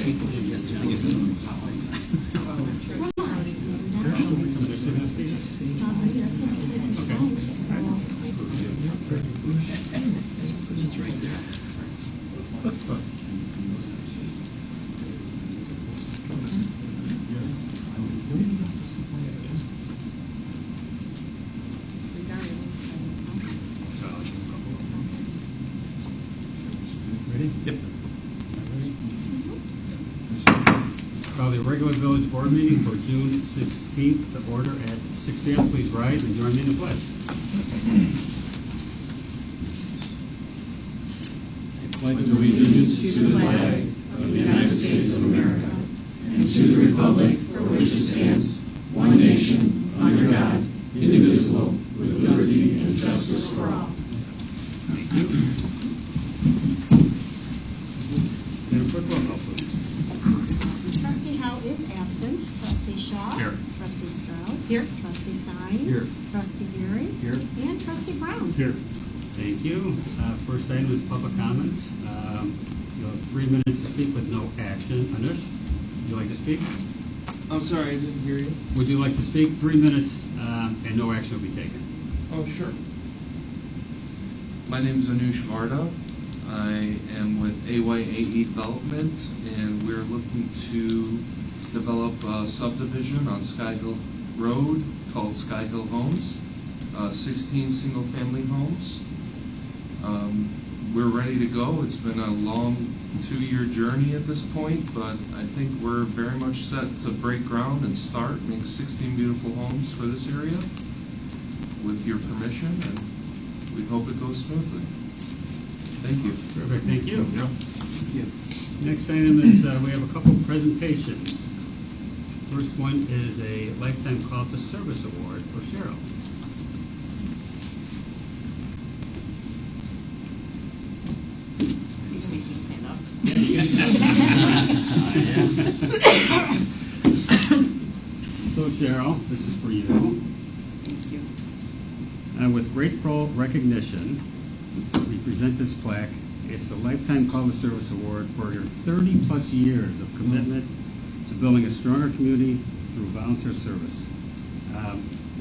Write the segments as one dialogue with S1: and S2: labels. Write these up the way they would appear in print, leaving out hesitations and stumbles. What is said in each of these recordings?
S1: Ready? Yep. Call the regular village board meeting for June 16th to order at 6 p.m. Please rise and join me in the pledge.
S2: I pledge allegiance to the flag of the United States of America and to the republic for which it stands, one nation, under God, indivisible, with liberty and justice for all.
S1: Thank you. And a quick roll call, please.
S3: Trustee Howe is absent. Trustee Shaw.
S1: Here.
S3: Trustee Stroud.
S4: Here.
S3: Trustee Stein.
S1: Here.
S3: Trustee Gary.
S1: Here.
S3: And Trustee Brown.
S1: Here. Thank you. First item is public comment. You'll have 3 minutes to speak with no action. Anush, would you like to speak?
S5: I'm sorry, I didn't hear you.
S1: Would you like to speak? 3 minutes and no action will be taken.
S5: Oh, sure. My name is Anush Varda. I am with AYAE Development, and we're looking to develop a subdivision on Skyhill Road called Skyhill Homes, 16 single-family homes. We're ready to go. It's been a long 2-year journey at this point, but I think we're very much set to break ground and start, make 16 beautiful homes for this area with your permission, and we hope it goes smoothly. Thank you.
S1: Perfect. Thank you.
S5: Yeah. Thank you.
S1: Next item is we have a couple presentations. First one is a Lifetime Call to Service Award for Cheryl.
S4: You can make me stand up.
S1: So Cheryl, this is for you.
S4: Thank you.
S1: With grateful recognition, we present this plaque. It's a Lifetime Call to Service Award for your 30-plus years of commitment to building a stronger community through volunteer service.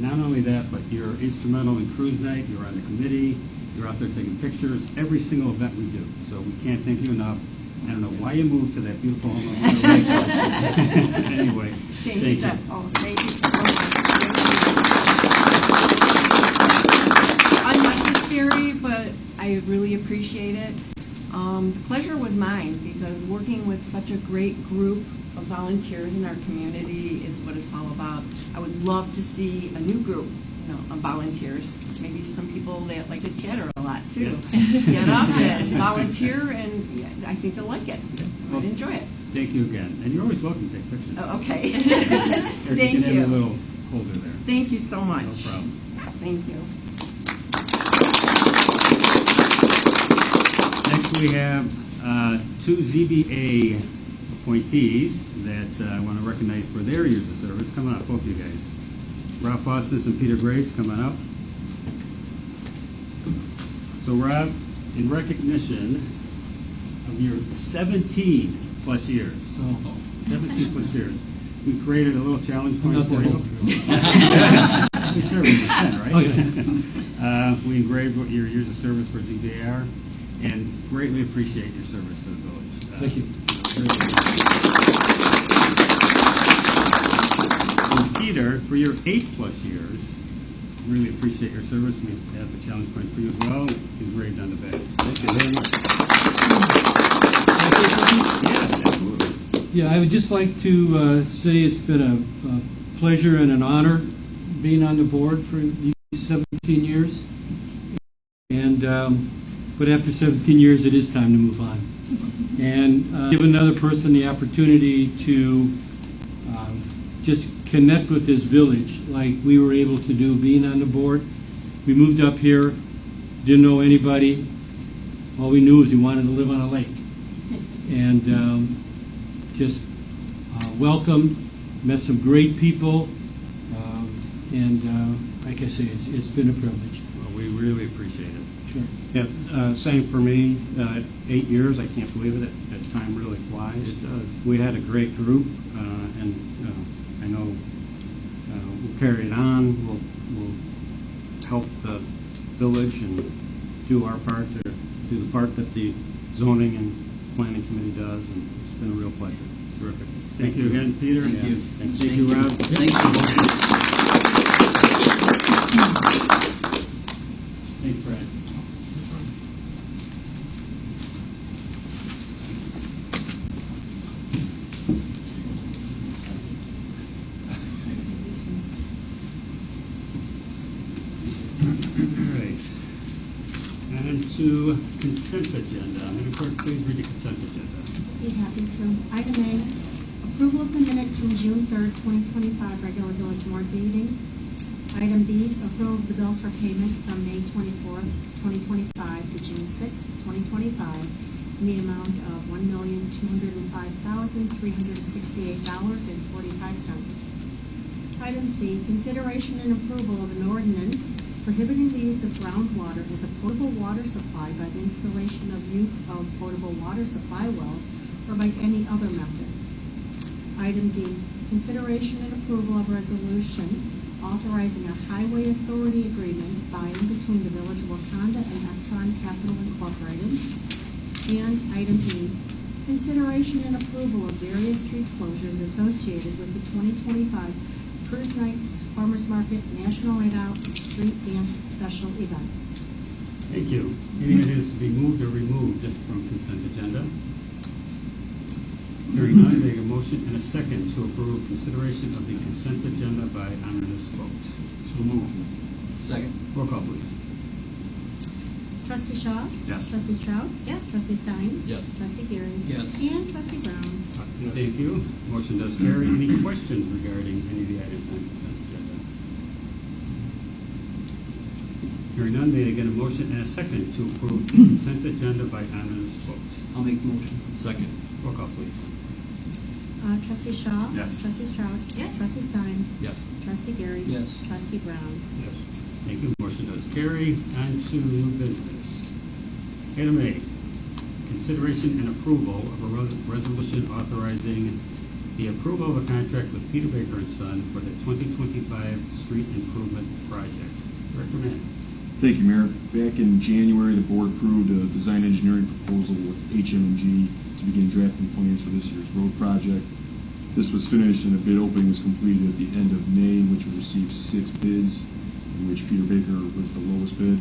S1: Not only that, but you're instrumental in cruise night, you're on the committee, you're out there taking pictures, every single event we do. So we can't thank you enough. I don't know why you moved to that beautiful home. Anyway,
S4: Thank you, Jeff. Oh, thank you so much. Unnecessary, but I really appreciate it. The pleasure was mine because working with such a great group of volunteers in our community is what it's all about. I would love to see a new group, of volunteers. Maybe some people that like to chatter a lot too. Get up and volunteer, and I think they'll like it. Well, enjoy it.
S1: Thank you again. And you're always welcome to take pictures.
S4: Oh, okay.
S1: Here,
S4: Thank
S1: you. Can
S4: you.
S1: have a little holder there.
S4: Thank you so much.
S1: No problem.
S4: Thank you.
S1: Next we have 2 ZBA appointees that I want to recognize for their years of service. Come on up, both of you guys. Rob Faustus and Peter Graves, come on up. So Rob, in recognition of your 17-plus years, 17-plus years, we created a little challenge point for you. We served as 10, right?
S2: Oh, yeah.
S1: We engraved what your years of service for ZBA are, and greatly appreciate your service to the village.
S2: Thank you.
S1: And Peter, for your 8-plus years, really appreciate your service. We have a challenge point for you as well, engraved on the back.
S2: Thank you very much.
S1: Yes, absolutely.
S2: Yeah, I would just like to say it's been a pleasure and an honor being on the board for these 17 years. And but after 17 years, it is time to move on. And give another person the opportunity to just connect with this village like we were able to do being on the board. We moved up here, didn't know anybody. All we knew was we wanted to live on a lake. And just welcomed, met some great people, and like I say, it's been a privilege.
S1: Well, we really appreciate it.
S2: Sure.
S6: Yeah, same for me. 8 years, I can't believe it. That time really flies.
S1: It does.
S6: We had a great group, and I know we'll carry it on. We'll help the village and do our part to do the part that the zoning and planning committee does, and it's been a real pleasure.
S1: Terrific. Thank you again, Peter.
S7: Thank you.
S1: Thank you, Rob.
S7: Thank you.
S1: Thanks, Brad. All right. And to consent agenda. Madam Clerk, please read the consent agenda.
S3: Be happy to. Item A, approval of the minutes from June 3rd, 2025, regular village board meeting. Item B, approval of the bills for payment from May 24th, 2025 to June 6th, 2025, in the amount of $1,205,368.45. Item C, consideration and approval of an ordinance prohibiting the use of groundwater as a potable water supply by the installation of use of potable water supply wells or by any other method. Item D, consideration and approval of resolution authorizing a highway authority agreement by and between the Village of Wauconda and Exxon Capital Incorporated. And item E, consideration and approval of various street closures associated with the 2025 Cruise Nights, Farmers Market, National Night Out, Street Dance Special Events.
S1: Thank you. Any items to be moved or removed from consent agenda? Hearing none, make a motion and a second to approve consideration of the consent agenda by unanimous vote.
S7: So moved. Second.
S1: Roll call, please.
S3: Trustee Shaw?
S1: Yes.
S3: Trustee Strauss? Yes. Trustee Stein?
S7: Yes.
S3: Trustee Gary?
S7: Yes.
S3: And Trustee Brown?
S1: Thank you. Motion does carry. Any questions regarding any of the items on consent agenda? Hearing none, may I get a motion and a second to approve consent agenda by unanimous vote.
S7: I'll make the motion. Second.
S1: Roll call, please.
S3: Trustee Shaw?
S1: Yes.
S3: Trustee Strauss?
S4: Yes.
S3: Trustee Stein?
S7: Yes.
S3: Trustee Gary?
S7: Yes.
S3: Trustee Brown?
S1: Yes. Thank you. Motion does carry. On to new business. Item A, consideration and approval of a resolution authorizing the approval of a contract with Peter Baker and Son for the 2025 street improvement project. Recommend.
S8: Thank you, Mayor. Back in January, the board approved a design engineering proposal with HM&G to begin drafting plans for this year's road project. This was finished and a bid opening was completed at the end of May, in which we received 6 bids, in which Peter Baker was the lowest bid.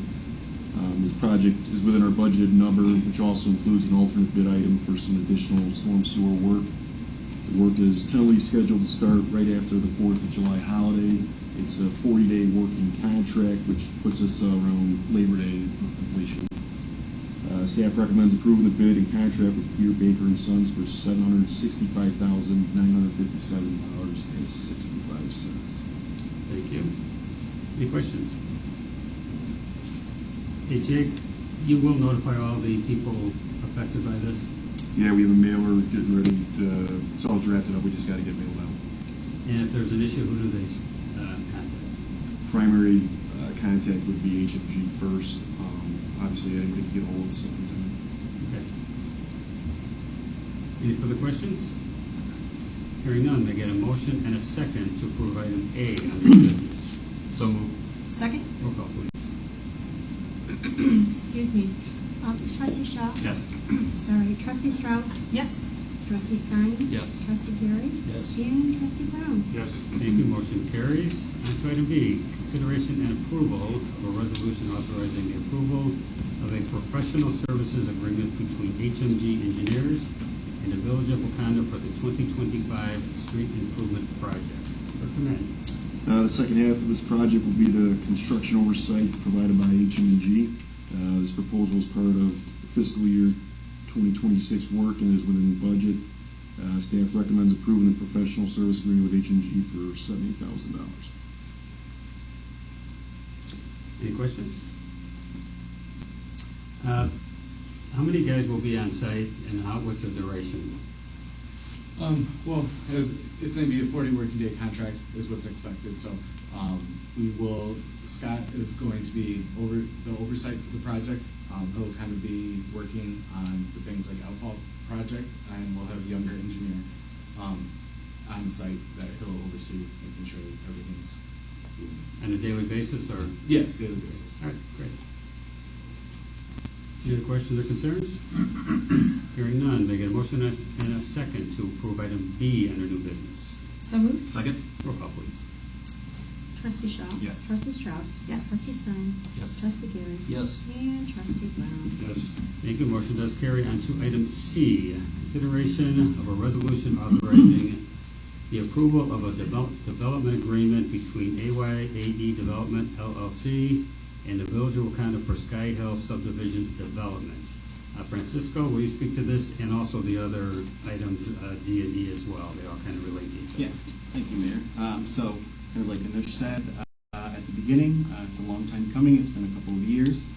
S8: This project is within our budgeted number, which also includes an alternate bid item for some additional storm sewer work. The work is tentatively scheduled to start right after the 4th of July holiday. It's a 40-day working contract, which puts us around Labor Day completion. Staff recommends approving the bid and contract with Peter Baker and Sons for $765,957.65.
S1: Thank you. Any questions? Hey, Jake, you will notify all the people affected by this?
S8: Yeah, we have a mailer getting ready to, it's all drafted up, we just got to get mailed out.
S1: And if there's an issue, who do they contact?
S8: Primary contact would be HMG first. Obviously, anybody can get a hold of us at any time.
S1: Okay. Any further questions? Hearing none, may I get a motion and a second to approve item A under new business.
S7: So moved.
S3: Second?
S1: Roll call, please.
S3: Excuse me. Trustee Shaw?
S1: Yes.
S3: Sorry. Trustee Strauss? Yes. Trustee Stein?
S7: Yes.
S3: Trustee Gary?
S7: Yes.
S3: And Trustee Brown?
S1: Yes. Thank you. Motion carries. On to item B, consideration and approval of a resolution authorizing the approval of a professional services agreement between HMG Engineers and the Village of Wauconda for the 2025 street improvement project. Recommend.
S8: The second half of this project will be the construction oversight provided by HM&G. This proposal is part of fiscal year 2026 work and is within the budget. Staff recommends approving the professional service agreement with HM&G for $70,000.
S1: Any questions? How many guys will be on site and what's the duration?
S9: Well, it's going to be a 40 working day contract is what's expected. So Scott is going to be the oversight for the project. He'll kind of be working on the things like outfall project, and we'll have a younger engineer on site that he'll oversee, making sure that everything's moving.
S1: On a daily basis, or?
S9: Yes, daily basis.
S1: All right, great. Any other questions or concerns? Hearing none, may I get a motion and a second to approve item B under new business?
S4: So moved.
S7: Second?
S1: Roll call, please.
S3: Trustee Shaw?
S7: Yes.
S3: Trustee Strauss?
S4: Yes.
S3: Trustee Stein?
S7: Yes.
S3: Trustee Gary?
S7: Yes.
S3: And Trustee Brown?
S1: Yes. Thank you. Motion does carry. On to item C, consideration of a resolution authorizing the approval of a development agreement between AYAE Development LLC and the Village of Wauconda for Sky Hill Subdivision Development. Francisco, will you speak to this and also the other items, D and E as well? They all kind of relate to each other.
S10: Yeah, thank you, Mayor. So, kind of like Anush said at the beginning, it's a long time coming. It's been a couple of years.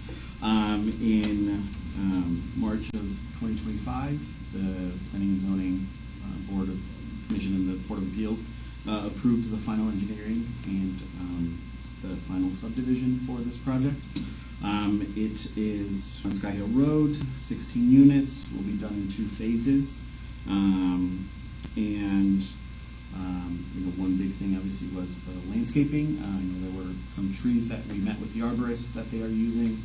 S10: In March of 2025, the Planning and Zoning Board of Commission and the Board of Appeals approved the final engineering and the final subdivision for this project. It is on Sky Hill Road, 16 units, will be done in 2 phases. One big thing obviously was the landscaping. There were some trees that we met with the arborists that they are using.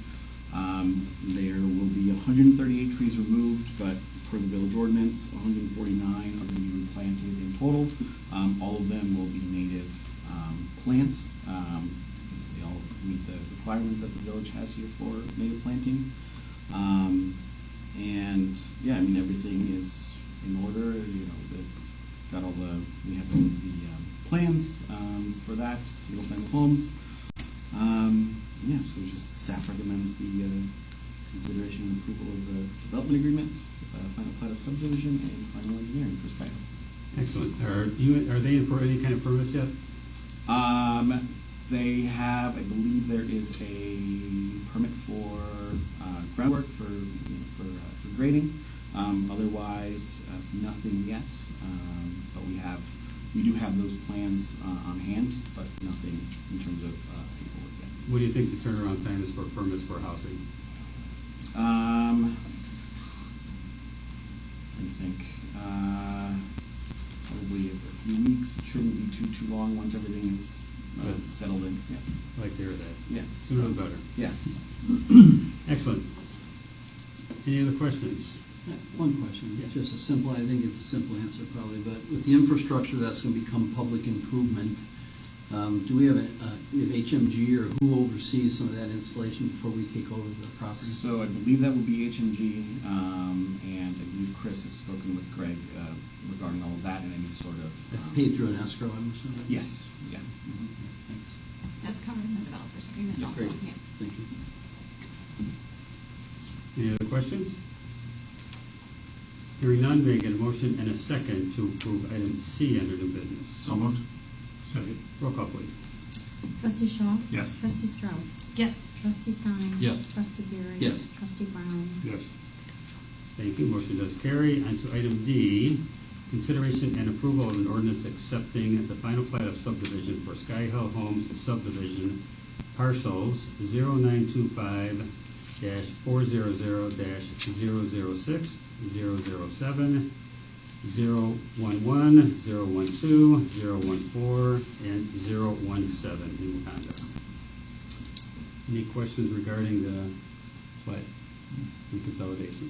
S10: There will be 138 trees removed, but per the village ordinance, 149 are going to be replanted in total. All of them will be native plants. They all meet the requirements that the village has here for native planting. Everything is in order. It's got all the, we have all of the plans for that, single family homes. So just staff recommends the consideration and approval of the development agreement, final plat of subdivision, and final engineering for Sky Hill.
S1: Excellent. Are they in for any kind of permits yet?
S10: They have, I believe there is a permit for groundwork for grading. Otherwise, nothing yet. But we do have those plans on hand, but nothing in terms of paperwork yet.
S1: What do you think the turnaround time is for permits for housing?
S10: Let me think. Probably a few weeks. It shouldn't be too long once everything is settled in. Yeah.
S1: I'd like to hear that.
S10: Yeah.
S1: Sooner the better.
S10: Yeah.
S1: Excellent. Any other questions?
S7: One question, just a simple, I think it's a simple answer probably, but with the infrastructure that's going to become public improvement, do we have HMG or who oversees some of that installation before we take over the property?
S10: So I believe that will be HMG, and I believe Chris has spoken with Greg regarding all of that and any sort of...
S7: That's paid through an escrow, I'm assuming?
S10: Yes, yeah.
S7: Thanks.
S11: That's covered in the developer's agreement
S7: Yeah,
S11: also.
S7: great.
S11: Yeah.
S7: Thank you.
S1: Any other questions? Hearing none, may I get a motion and a second to approve item C under new business?
S7: So moved.
S1: Second. Roll call, please.
S3: Trustee Shaw?
S7: Yes.
S3: Trustee Strauss?
S4: Yes.
S3: Trustee Stein?
S7: Yes.
S3: Trustee Gary?
S7: Yes.
S3: Trustee Brown?
S1: Yes. Thank you. Motion does carry. On to item D, consideration and approval of an ordinance accepting the final plat of subdivision for Sky Hill Homes subdivision parcels 0925-400-006, 007, 011, 012, 014, and 017 in Wauconda. Any questions regarding the plat reconsolidation?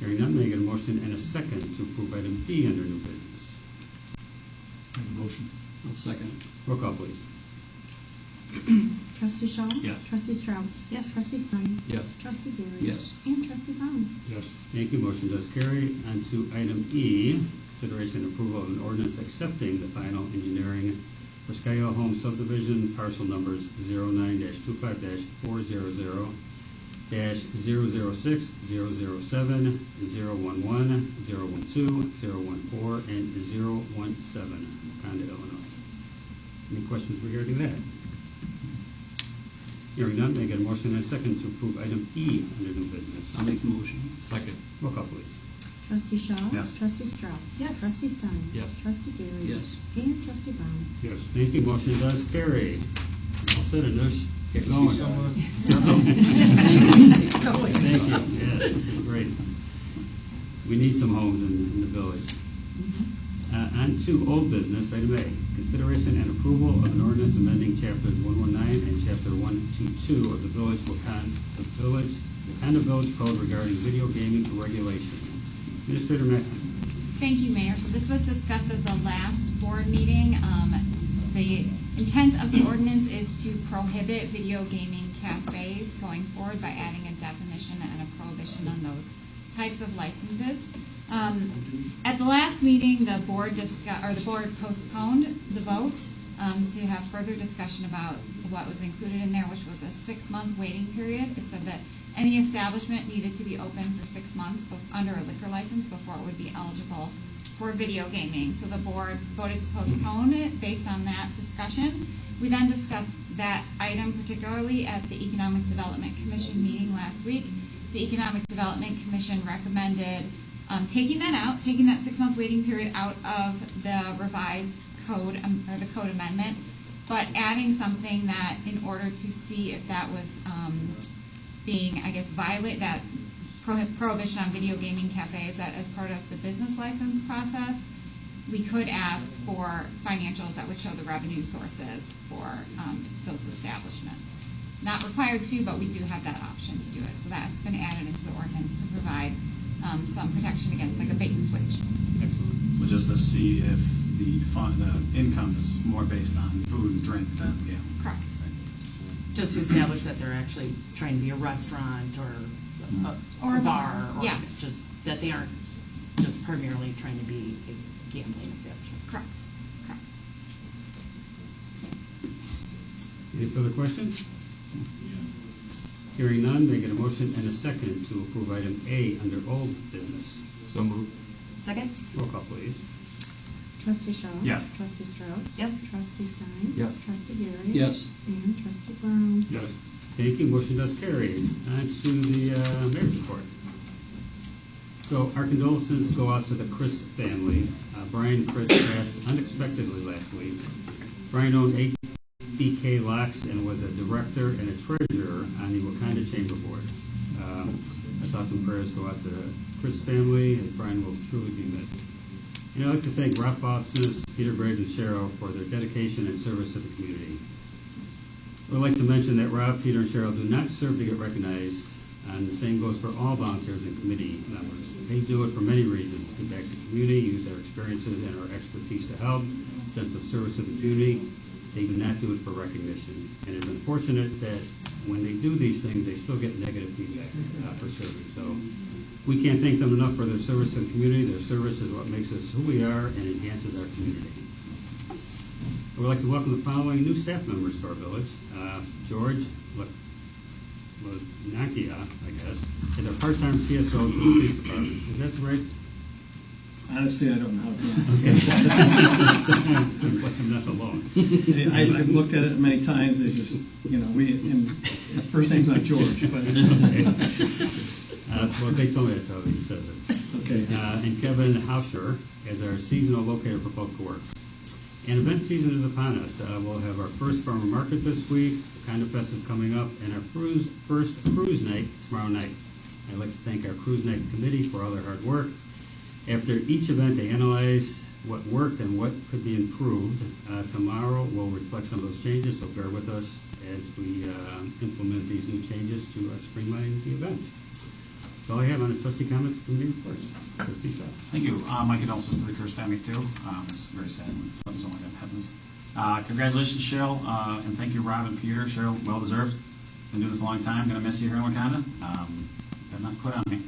S1: Hearing none, may I get a motion and a second to approve item D under new business?
S7: Motion. I'll second.
S1: Roll call, please.
S3: Trustee Shaw?
S7: Yes.
S3: Trustee Strauss?
S4: Yes.
S3: Trustee Stein?
S7: Yes.
S3: Trustee Gary?
S7: Yes.
S3: And Trustee Brown?
S1: Yes. Thank you. Motion does carry. On to item E, consideration and approval of an ordinance accepting the final engineering for Sky Hill Home subdivision, parcel numbers 09-25-400, -006, 007, 011, 012, 014, and 017, Wauconda, Illinois. Any questions regarding that? Hearing none, may I get a motion and a second to approve item E under new business?
S7: I'll make the motion. Second.
S1: Roll call, please.
S3: Trustee Shaw?
S7: Yes.
S3: Trustee Strauss?
S4: Yes.
S3: Trustee Stein?
S7: Yes.
S3: Trustee Gary?
S7: Yes.
S3: And Trustee Brown?
S1: Yes. Thank you. Motion does carry. All set, Anush. Get going.
S5: so much.
S1: Thank you, yes, this is great. We need some homes in the village. On to old business, item A, consideration and approval of an ordinance amending chapters 119 and chapter 122 of the Wauconda Village Code regarding video gaming regulation. Administrator Matson.
S11: Thank you, Mayor. So this was discussed at the last board meeting. The intent of the ordinance is to prohibit video gaming cafes going forward by adding a definition and a prohibition on those types of licenses. At the last meeting, the board postponed the vote to have further discussion about what was included in there, which was a 6-month waiting period. It said that any establishment needed to be open for 6 months under a liquor license before it would be eligible for video gaming. So the board voted to postpone it based on that discussion. We then discussed that item particularly at the Economic Development Commission meeting last week. The Economic Development Commission recommended taking that 6-month waiting period out of the revised code, or the code amendment, but adding something that in order to see if that was being, I guess, violate that prohibition on video gaming cafes, that as part of the business license process, we could ask for financials that would show the revenue sources for those establishments. Not required to, but we do have that option to do it. So that's been added into the ordinance to provide some protection against like a bait and switch.
S12: So just to see if the income is more based on food and drink than gambling.
S11: Correct.
S13: Just to establish that they're actually trying to be a restaurant or a bar, or
S11: yes.
S13: just that they aren't just primarily trying to be a gambling establishment.
S11: Correct.
S1: Any further questions? Hearing none, may I get a motion and a second to approve item A under old business?
S5: So moved.
S13: Second?
S1: Roll call, please.
S3: Trustee Shaw?
S12: Yes.
S3: Trustee Strauss?
S13: Yes.
S3: Trustee Stein?
S12: Yes.
S3: Trustee Gary?
S7: Yes.
S3: And Trustee Brown?
S1: Yes. Thank you, motion does carry. On to the mayor's report. So our condolences go out to the Chris family. Brian Chris passed unexpectedly last week. Brian owned 8 BK Locks and was a director and a treasurer on the Wauconda Chamber Board. Our thoughts and prayers go out to the Chris family, and Brian will truly be missed. And I'd like to thank Rob Boston, Peter Graves, and Cheryl for their dedication and service to the community. I would like to mention that Rob, Peter, and Cheryl do not serve to get recognized, and the same goes for all volunteers and committee members. They do it for many reasons: give back to the community, use their experiences and our expertise to help, sense of service to the community. They do not do it for recognition. And it's unfortunate that when they do these things, they still get negative feedback for serving. So we can't thank them enough for their service to the community. Their service is what makes us who we are and enhances our community. I would like to welcome the following new staff members to our village. George Nakia, I guess, is our part-time CSO to the police department. Is that right?
S10: Honestly, I don't know how to pronounce
S1: Okay.
S10: it.
S1: I'm not alone.
S10: I've looked at it many times. It's just, his first name's not George, but
S1: Well, they told me that's how he says it.
S10: it's okay.
S1: And Kevin Hauscher as our seasonal locator for Public Works. And event season is upon us. We'll have our first farmer market this week. Wauconda Fest is coming up, and our first cruise night tomorrow night. I'd like to thank our cruise night committee for all their hard work. After each event, they analyze what worked and what could be improved. Tomorrow we'll reflect some of those changes, so bear with us as we implement these new changes to streamline the event. That's all I have on the trustee comments, committee reports. Trustee Shaw.
S12: Thank you. My condolences to the Kirsch family too. It's very sad when something like that happens. Congratulations, Cheryl, and thank you, Rob and Peter. Cheryl, well deserved. Been doing this a long time. Going to miss you here in Wauconda. Have not quit on me.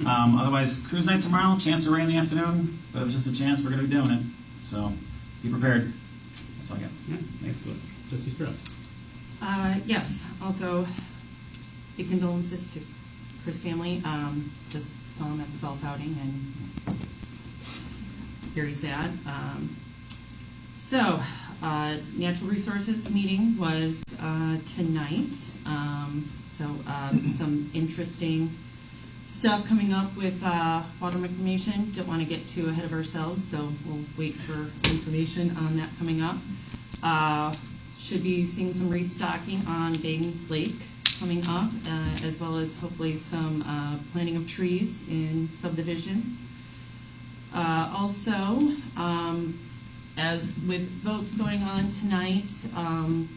S12: Otherwise, cruise night tomorrow. Chance of rain in the afternoon, but it was just a chance. We're going to be doing it, so be prepared. That's all I got.
S1: Yeah, excellent. Trustee Strauss.
S13: Yes. Also, big condolences to Chris family. Just saw him at the golf outing, and very sad. Natural resources meeting was tonight. Some interesting stuff coming up with water reclamation. Don't want to get too ahead of ourselves, so we'll wait for information on that coming up. should be seeing some restocking on Baines Lake coming up, as well as hopefully some planting of trees in subdivisions. Also, as with votes going on tonight,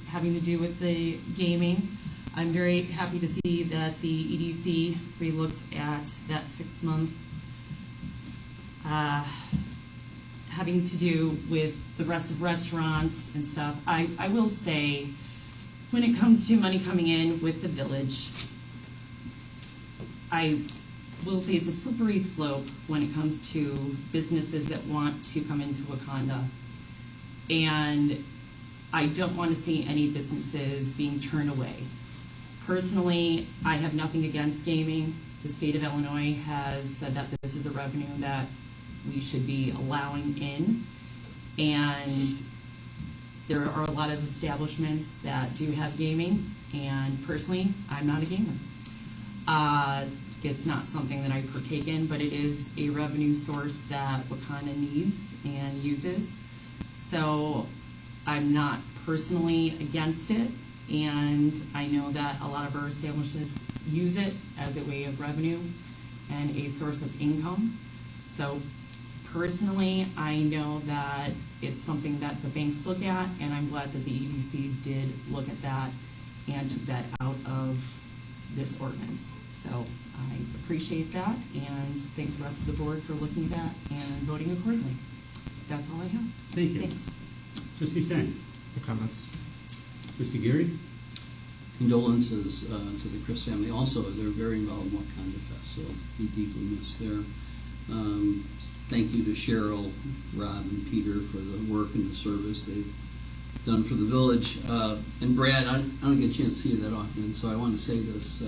S13: having to do with the gaming, I'm very happy to see that the EDC relooked at that 6-month having to do with the rest of restaurants and stuff. I will say, when it comes to money coming in with the village, I will say it's a slippery slope when it comes to businesses that want to come into Wauconda. And I don't want to see any businesses being turned away. Personally, I have nothing against gaming. The state of Illinois has said that this is a revenue that we should be allowing in. And there are a lot of establishments that do have gaming, and personally, I'm not a gamer. It's not something that I partake in, but it is a revenue source that Wauconda needs and uses. So I'm not personally against it, and I know that a lot of our establishments use it as a way of revenue and a source of income. So personally, I know that it's something that the banks look at, and I'm glad that the EDC did look at that and took that out of this ordinance. So I appreciate that and thank the rest of the board for looking at that and voting accordingly. That's all I have.
S1: Thank you.
S13: Thanks.
S1: Trustee Stein?
S9: No comments.
S1: Trustee Gary?
S7: Condolences to the Chris family. Also, they're very involved in Wauconda Fest, so we deeply miss there. Thank you to Cheryl, Rob, and Peter for the work and the service they've done for the village. And Brad, I don't get a chance to see you that often, so I want to say this.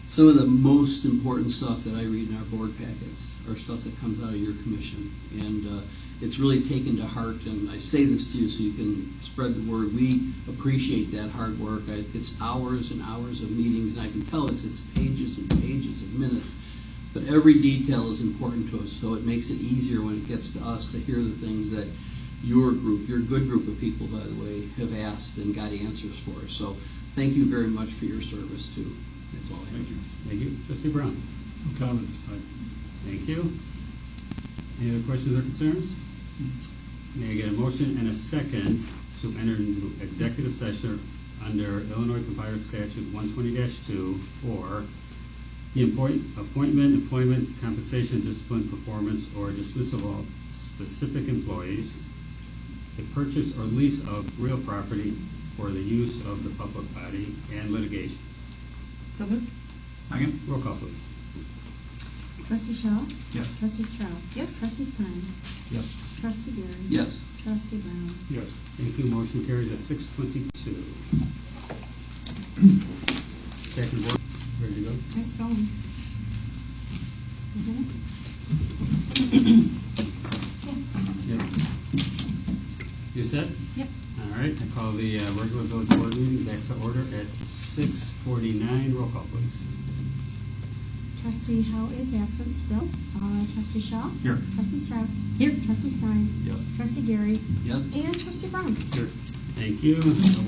S7: Some of the most important stuff that I read in our board packets are stuff that comes out of your commission. And it's really taken to heart, and I say this to you so you can spread the word. We appreciate that hard work. It's hours and hours of meetings, and I can tell it's pages and pages of minutes. But every detail is important to us, so it makes it easier when it gets to us to hear the things that your group, your good group of people, by the way, have asked and got answers for. So thank you very much for your service, too. That's all I have.
S1: Thank you. Thank you. Trustee Brown?
S9: No comment this time.
S1: Thank you. Any other questions or concerns? May I get a motion and a second to enter into executive session under Illinois Compiled Statute 120-2 for the appointment, employment, compensation, discipline, performance, or dismissal of all specific employees, the purchase or lease of real property for the use of the public body, and litigation.
S13: So moved.
S12: Second?
S1: Roll call, please.
S3: Trustee Shaw?
S12: Yes.
S3: Trustee Strauss?
S13: Yes.
S3: Trustee Stein?
S9: Yes.
S3: Trustee Gary?
S7: Yes.
S3: Trustee Brown?
S9: Yes.
S1: Thank you. Motion carries at 6:22. Back in board. Ready to go?
S3: It's going. Isn't it?
S1: Yep. You set?
S3: Yep.
S1: All right. I call the regular village board meeting back to order at 6:49. Roll call, please.
S3: Trustee Howe is absent still. Trustee Shaw?
S12: Here.
S3: Trustee Strauss?
S13: Here.
S3: Trustee Stein?
S12: Yes.
S3: Trustee Gary?
S7: Yep.
S3: And Trustee Brown?
S1: Here. Thank you.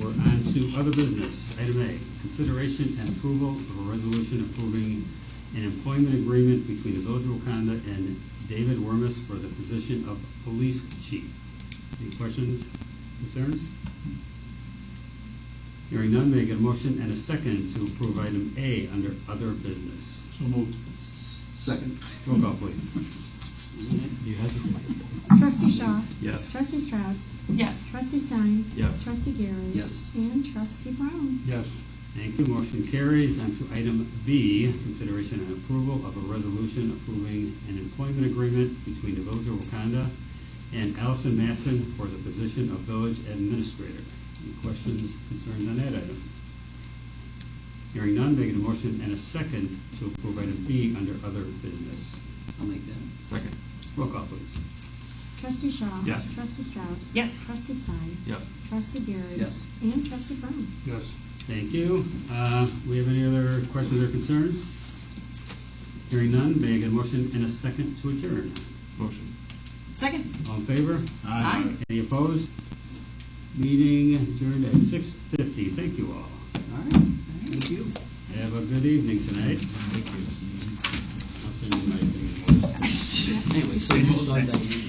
S1: We're on to other business. Item A, consideration and approval of a resolution approving an employment agreement between the Village of Wauconda and David Wormus for the position of police chief. Any questions, concerns? Hearing none, may I get a motion and a second to approve item A under other business?
S9: So moved.
S7: Second.
S1: Roll call, please.
S9: You hesitate.
S3: Trustee Shaw?
S12: Yes.
S3: Trustee Strauss?
S13: Yes.
S3: Trustee Stein?
S12: Yes.
S3: Trustee Gary?
S7: Yes.
S3: And Trustee Brown?
S9: Yes.
S1: Thank you. Motion carries. On to item B, consideration and approval of a resolution approving an employment agreement between the Village of Wauconda and Allison Matson for the position of village administrator. Any questions, concerns on that item? Hearing none, making a motion and a second to approve item B under other business.
S7: I'll make that.
S12: Second?
S1: Roll call, please.
S3: Trustee Shaw?
S12: Yes.
S3: Trustee Strauss?
S13: Yes.
S3: Trustee Stein?
S12: Yes.
S3: Trustee Gary?
S7: Yes.
S3: And Trustee Brown?
S9: Yes.
S1: Thank you. We have any other questions or concerns? Hearing none, may I get a motion and a second to adjourn?
S12: Motion.
S13: Second.
S1: All in favor?
S13: Aye.
S1: Any opposed? Meeting adjourned at 6:50. Thank you all.
S7: All right, thank you.
S1: Have a good evening tonight.
S7: Thank you.
S1: I'll send you my thing.
S7: Anyway, so you saw that.